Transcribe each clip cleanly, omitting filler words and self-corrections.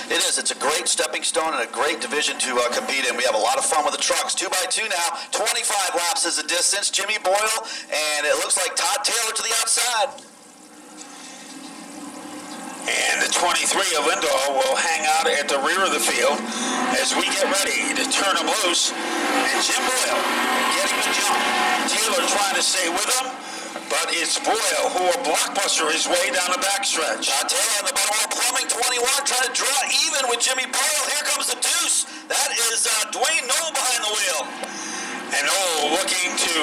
it is. It's a great stepping stone and a great division to compete in. We have a lot of fun with the trucks. 2x2 now. 25 laps is the distance. Jimmy Boyle, and it looks like Todd Taylor to the outside. And the 23 of Lindahl will hang out at the rear of the field as we get ready to turn him loose. And Jim Boyle getting the jump. Taylor trying to stay with him, but it's Boyle who will blockbuster his way down the backstretch. Taylor on the bottom of Plumbing 21 trying to draw even with Jimmy Boyle. Here comes the deuce. That is Dwayne Knoll behind the wheel. And Knoll looking to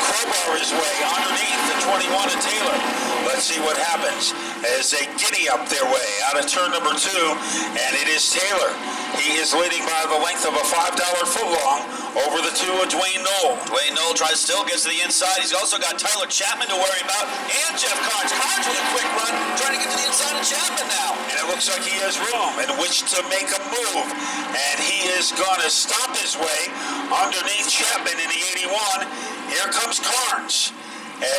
crowbar his way underneath the 21 of Taylor. Let's see what happens as they giddy up their way out of turn number 2, and it is Taylor. He is leading by the length of a $5 footlong over the 2 of Dwayne Knoll. Dwayne Knoll still gets to the inside. He's also got Tyler Chapman to worry about, and Jeff Carnes. Carnes with a quick run, trying to get to the inside of Chapman now. And it looks like he has room in which to make a move, and he is going to stop his way underneath Chapman in the 81. Here comes Carnes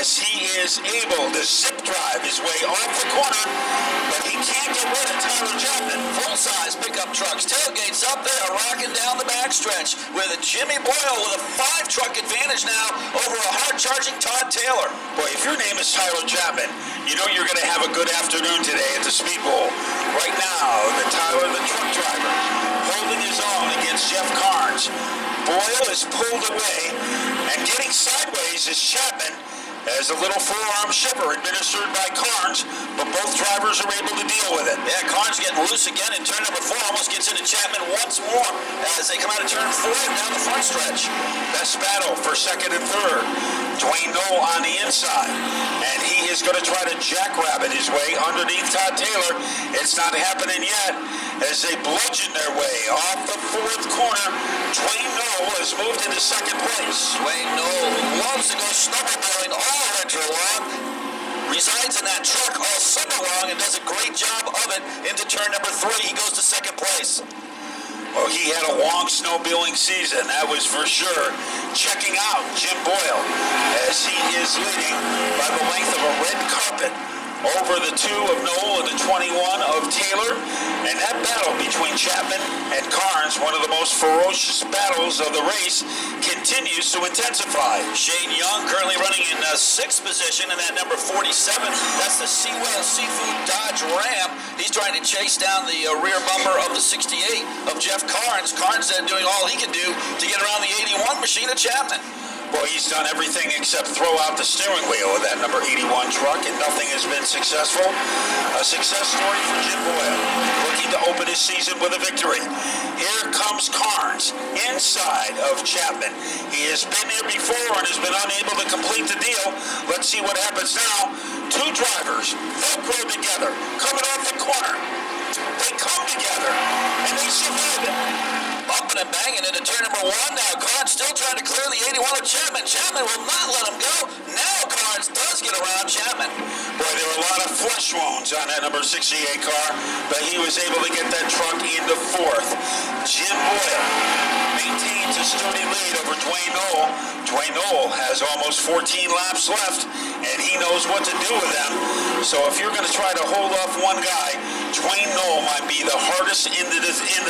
as he is able to zip drive his way off the corner, but he can't get rid of Tyler Chapman. Full-size pickup trucks, tailgates up there, rocking down the backstretch with a Jimmy Boyle with a 5-truck advantage now over a hard-charging Todd Taylor. Boy, if your name is Tyler Chapman, you know you're going to have a good afternoon today at the Speedbowl. Right now, the Tyler, the truck driver, holding his own against Jeff Carnes. Boyle is pulled away, and getting sideways is Chapman, as a little forearm shiver administered by Carnes, but both drivers are able to deal with it. Yeah, Carnes getting loose again in turn number 4, almost gets into Chapman once more as they come out of turn 4 and down the front stretch. Best battle for second and third. Dwayne Knoll on the inside, and he is going to try to jackrabbit his way underneath Todd Taylor. It's not happening yet as they bludgeon their way off the 4th corner. Dwayne Knoll has moved into second place. Dwayne Knoll loves to go snowmobiling all winter long. Resides in that truck all summer long and does a great job of it. Into turn number 3, he goes to second place. Well, he had a long snowmobiling season, that was for sure. Checking out Jim Boyle as he is leading by the length of a red carpet over the 2 of Knoll and the 21 of Taylor. And that battle between Chapman and Carnes, one of the most ferocious battles of the race, continues to intensify. Shane Young currently running in 6th position in that number 47. That's the Seawell Seafood Dodge Ram. He's trying to chase down the rear bumper of the 68 of Jeff Carnes. Carnes doing all he can do to get around the 81 machine of Chapman. Well, he's done everything except throw out the steering wheel of that number 81 truck, and nothing has been successful. A success story for Jim Boyle, looking to open his season with a victory. Here comes Carnes inside of Chapman. He has been here before and has been unable to complete the deal. Let's see what happens now. 2 drivers, Velcro together, coming off the corner. They come together, and they survive it. Bumping and banging into turn number 1 now. Carnes still trying to clear the 81 of Chapman. Chapman will not let him go. Now Carnes does get around Chapman. Boy, there were a lot of flesh wounds on that number 68 car, but he was able to get that truck into 4th. Jim Boyle maintains a sturdy lead over Dwayne Knoll. Dwayne Knoll has almost 14 laps left, and he knows what to do with them. So if you're going to try to hold off one guy, Dwayne Knoll might be the hardest in the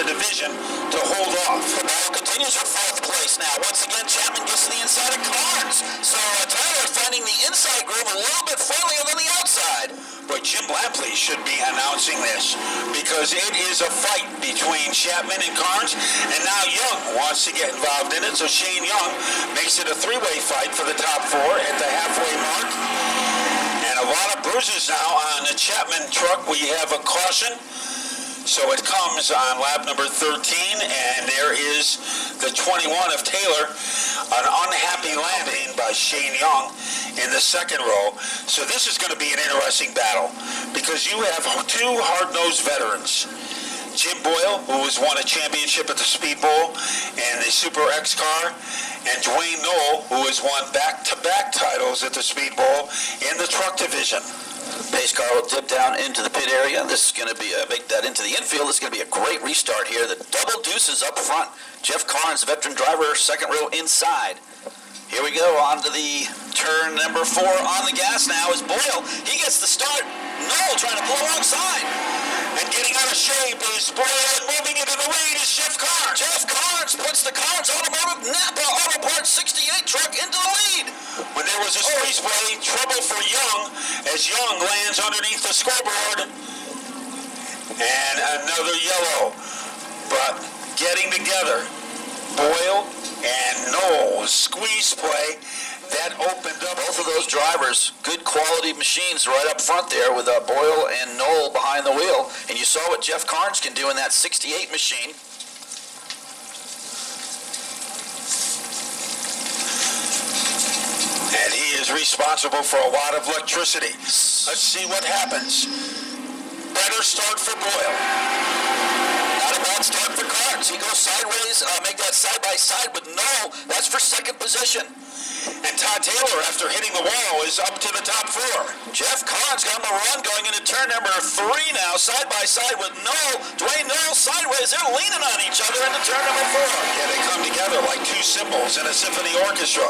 division to hold off. The battle continues for 4th place now. Once again, Chapman gets to the inside of Carnes. So Tyler finding the inside groove a little bit friendlier than the outside. But Jim Lampley should be announcing this because it is a fight between Chapman and Carnes, and now Young wants to get involved in it, so Shane Young makes it a 3-way fight for the top 4 at the halfway mark. And a lot of bruises now on the Chapman truck. We have a caution. So it comes on lap number 13, and there is the 21 of Taylor, an unhappy landing by Shane Young in the 2nd row. So this is going to be an interesting battle because you have 2 hard-nosed veterans. Jim Boyle, who has won a championship at the Speedbowl and the Super X car, and Dwayne Knoll, who has won back-to-back titles at the Speedbowl in the truck division. Pace car will dip down into the pit area. This is going to be make that into the infield. This is going to be a great restart here. The double deuces up front. Jeff Carnes, veteran driver, 2nd row inside. Here we go on to the turn number 4 on the gas now is Boyle. He gets the start. Knoll trying to pull alongside. And getting out of shape is Boyle, moving into the lead is Jeff Carnes. Jeff Carnes puts the Carnes Automotive Napa Auto Parts 68 truck into the lead. When there was a squeeze play, trouble for Young as Young lands underneath the scoreboard. And another yellow. But getting together, Boyle and Knoll squeeze play. That opened up. Both of those drivers, good quality machines right up front there with Boyle and Knoll behind the wheel. And you saw what Jeff Carnes can do in that 68 machine. And he is responsible for a lot of electricity. Let's see what happens. Better start for Boyle. Not a bad start for Carnes. He goes sideways, make that side-by-side with Knoll. That's for second position. And Todd Taylor, after hitting the wall, is up to the top 4. Jeff Carnes got him a run going into turn number 3 now, side-by-side with Knoll. Dwayne Knoll sideways. They're leaning on each other into turn number 4. Yeah, they come together like two cymbals in a symphony orchestra.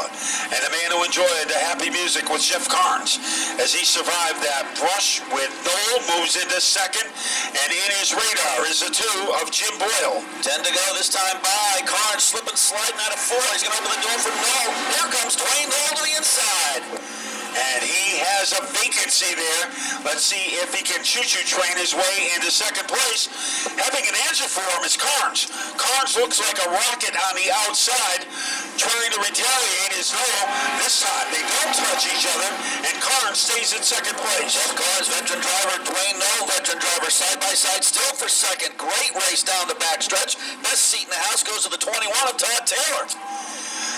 And the man who enjoyed the happy music was Jeff Carnes. As he survived that brush with Knoll, moves into second. And in his radar is the 2 of Jim Boyle. 10 to go this time by. Carnes slipping, sliding out of 4. He's going to open the door for Knoll. Here comes Dwayne Knoll to the inside. And he has a vacancy there. Let's see if he can choo-choo train his way into second place. Having an answer for him is Carnes. Carnes looks like a rocket on the outside, trying to retaliate his Knoll. This time they don't touch each other, and Carnes stays in second place. Jeff Carnes, veteran driver. Dwayne Knoll, veteran driver, side-by-side, still for second. Great race down the backstretch. Best seat in the house goes to the 21 of Todd Taylor.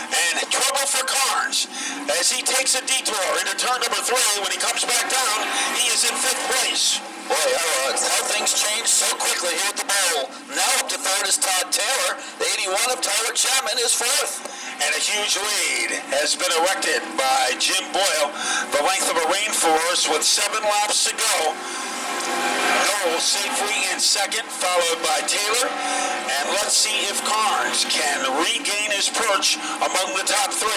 And trouble for Carnes as he takes a detour into turn number 3. When he comes back down, he is in 5th place. Boy, how things change so quickly here at the bowl. Now up to 3rd is Todd Taylor. The 81 of Tyler Chapman is 4th. And a huge lead has been erected by Jim Boyle, the length of a rainforest with 7 laps to go. Knoll safely in second, followed by Taylor. And let's see if Carnes can regain his perch among the top 3.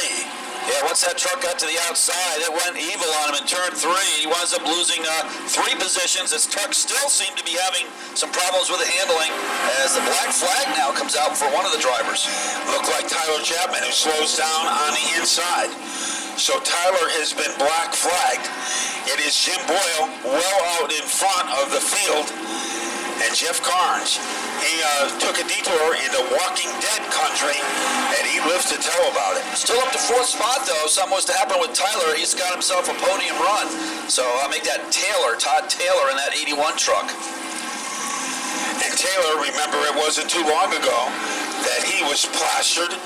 Yeah, once that truck got to the outside, it went evil on him in turn 3. He winds up losing 3 positions. His truck still seemed to be having some problems with the handling as the black flag now comes out for one of the drivers. Looked like Tyler Chapman, who slows down on the inside. So Tyler has been black flagged. It is Jim Boyle well out in front of the field. And Jeff Carnes, he took a detour into Walking Dead country, and he lives to tell about it. Still up to 4th spot, though. Something was to happen with Tyler. He's got himself a podium run. So I'll make that Todd Taylor in that 81 truck. And Taylor, remember, it wasn't too long ago that he was plastered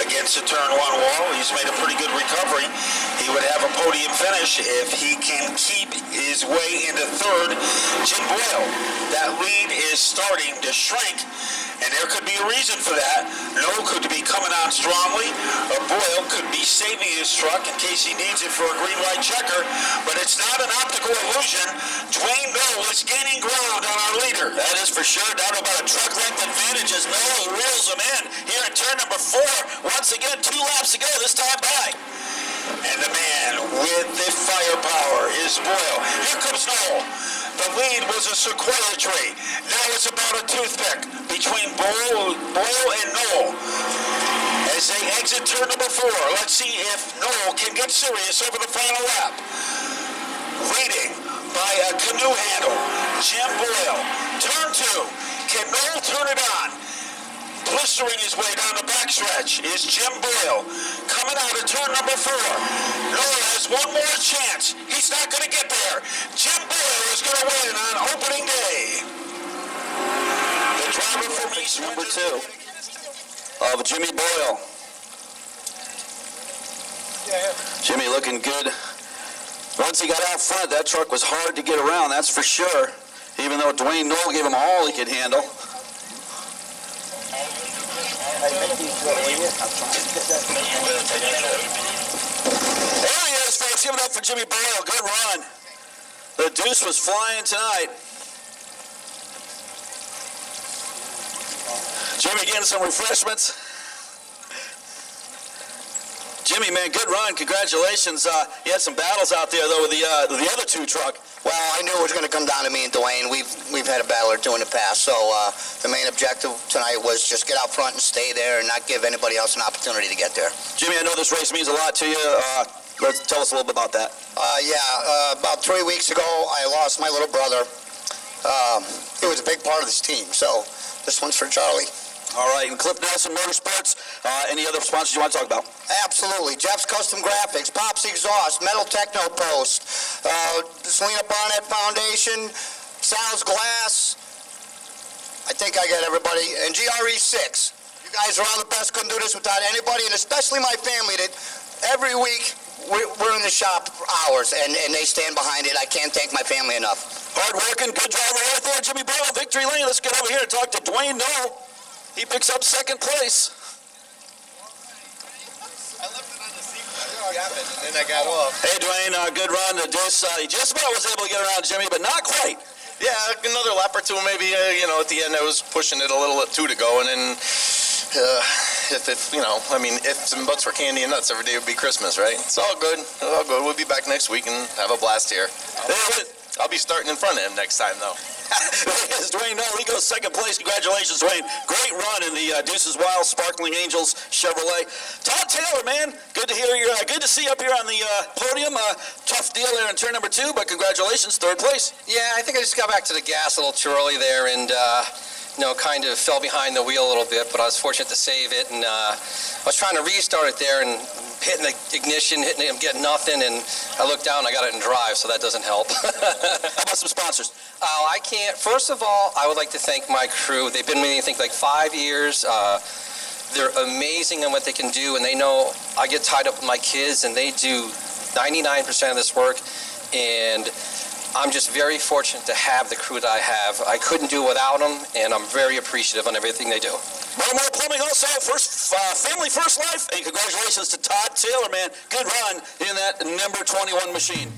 against the turn 1 wall. He's made a pretty good recovery. He would have a podium finish if he can keep his way into 3rd. Jim Boyle, that lead is starting to shrink, and there could be a reason for that. Knoll could be coming on strongly, or Boyle could be saving his truck in case he needs it for a green light checker, but it's not an optical illusion. Dwayne Knoll is gaining ground on our leader. That is for sure. Down to about a truck length advantage as Knoll reels him in here in turn number 4. Once again, 2 laps to go this time by. And the man with the firepower is Boyle. Here comes Knoll. The lead was a sequoia tree. Now it's about a toothpick between Boyle and Knoll. As they exit turn number 4, let's see if Knoll can get serious over the final lap. Leading by a canoe handle, Jim Boyle. Turn 2. Can Knoll turn it on? Blistering his way down the backstretch is Jim Boyle. Coming out of turn number 4. Knoll has one more chance. He's not going to get there. Jim Boyle is going to win on opening day. The driver from East Number 2 of Jimmy Boyle. Jimmy looking good. Once he got out front, that truck was hard to get around, that's for sure. Even though Dwayne Knoll gave him all he could handle. There he is, folks. Give it up for Jimmy Boyle. Good run. The deuce was flying tonight. Jimmy getting some refreshments. Jimmy, man, good run. Congratulations. You had some battles out there, though, with the other 2 truck. Well, I knew it was going to come down to me and Dwayne. We've had a battle or two in the past, so the main objective tonight was just get out front and stay there and not give anybody else an opportunity to get there. Jimmy, I know this race means a lot to you. Tell us a little bit about that. About 3 weeks ago, I lost my little brother. He was a big part of this team, so this one's for Charlie. All right, and Cliff Nelson Motorsports, any other sponsors you want to talk about? Absolutely. Jeff's Custom Graphics, Pops Exhaust, Metal Techno Post, Selena Barnett Foundation, Sal's Glass. I think I got everybody. And GRE6. You guys are all the best. Couldn't do this without anybody, and especially my family that every week we're in the shop for hours, and they stand behind it. I can't thank my family enough. Hard-working, good driver right there, Jimmy Boyle, Victory Lane. Let's get over here and talk to Dwayne Knoll. He picks up second place. I left it on the seat. And then I got off. Hey, Dwayne, good run. He just about was able to get around Jimmy, but not quite. Yeah, another lap or two maybe. At the end I was pushing it a little at 2 to go, and then ifs and buts for candy and nuts, every day would be Christmas, right? It's all good. It's all good. We'll be back next week and have a blast here. I'll be starting in front of him next time, though. Yes, Dwayne Knoll, he goes second place. Congratulations, Dwayne. Great run in the Deuces Wild Sparkling Angels Chevrolet. Todd Taylor, man, good to hear you. Good to see you up here on the podium. Tough deal there in turn number 2, but congratulations, third place. Yeah, I think I just got back to the gas a little too early there, and kind of fell behind the wheel a little bit, but I was fortunate to save it, and I was trying to restart it there and hitting the ignition, I'm getting nothing, and I looked down, I got it in drive, so that doesn't help. How about some sponsors? First of all, I would like to thank my crew. They've been with me, I think, like 5 years. They're amazing on what they can do, and they know I get tied up with my kids, and they do 99% of this work, and I'm just very fortunate to have the crew that I have. I couldn't do it without them, and I'm very appreciative on everything they do. More Plumbing also, family first life, and congratulations to Todd Taylor, man. Good run in that number 21 machine.